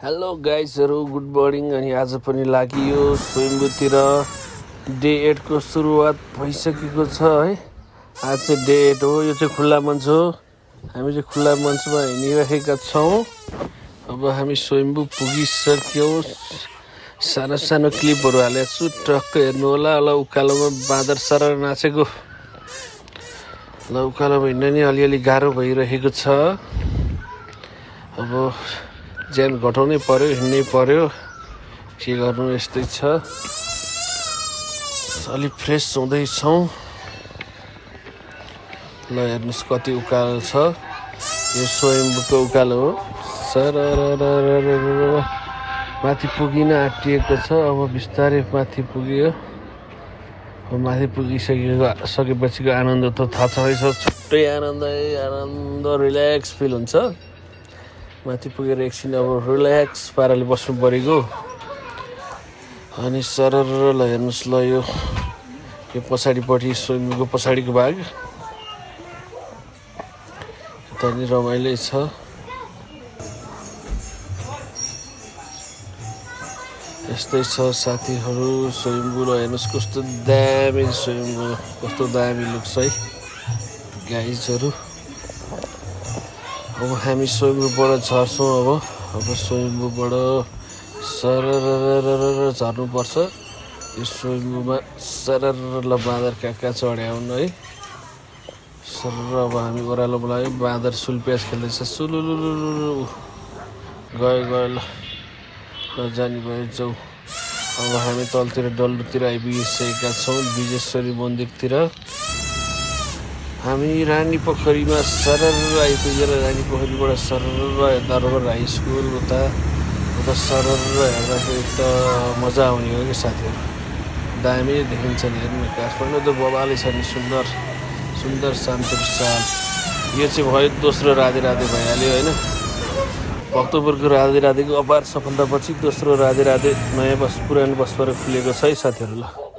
Hello गाइजहरु good morning. अनि आज पनि लागियो स्वयम्भूतिर डे 8 को सुरुवात भइसकेको छ है। आज चाहिँ डे 8 हो। यो चाहिँ खुल्ला मञ्च हो। हामी चाहिँ खुल्ला मञ्चमा हिँडिरहेका छौँ। अब हामी स्वयम्भू पुगिसक्यौँ। सानो सानो क्लिपहरू हालेको छु, टक्क हेर्नु होला। ल उकालोमा बाँदर सरर नाचेको। ल उकालोमा हिँड्न नि अलिअलि गाह्रो भइरहेको छ। अब ज्यान घटाउनै पर्यो, हिँड्नै पर्यो, के गर्नु, यस्तै छ। अलि फ्रेस हुँदैछौँ। ल हेर्नुहोस् कति उकालो छ। यो स्वयम्भूको उकालो हो। सररररररर माथि पुगिन आँटिएको छ। अब बिस्तारै माथि पुग्यो। अब माथि पुगिसकेपछिको आनन्द त थाहा छ। छुट्टै आनन्द रिल्याक्स फिल हुन्छ। माथि पुगेर एकछिन अब रिल्याक्स पाराले बस्नु परेको। अनि सरर ल हेर्नुहोस्। ल यो पछाडिपट्टि स्वयम्भूको पछाडिको भाग यता नि रमाइलो छ। यस्तै छ साथीहरू स्वयम्भू। ल हेर्नुहोस् कस्तो दामी स्वयम्भू, कस्तो दामी लुक्स है गाइजहरू। अब हामी स्वयम्भूबाट झर्छौँ। अब स्वयम्भूबाट सरर झर्नुपर्छ। यो स्वयम्भूमा सरर ल बाँदर कहाँ चढ्याउन है। सरर अब हामी ओह्रालोमा लाग्यो। बाँदर सुलप्यास खेल्दैछ। सुलुलुलु गयो ल जाने भयो जाउँ। अब हामी तलतिर डल्लुतिर आइपुगिसकेका छौँ। विजेश्वरी मन्दिरतिर हामी रानी पोखरीमा सरर आइपुगेर रानी पोखरीबाट सरर दरबार हाई स्कुल उता सरर हेर्दाखेरि त मजा आउने हो कि साथीहरू। दामी देखिन्छ नि। हेर्नु काठमाडौँ त बबाले छ नि। सुन्दर शान्त विशाल। यो चाहिँ भयो दोस्रो राधे राधे भइहाल्यो होइन। भक्तपुरको राधे राधेको अपार सफलतापछि दोस्रो राधे राधे नयाँ पुरानो बसबाट खुलेको छ है साथीहरू। ल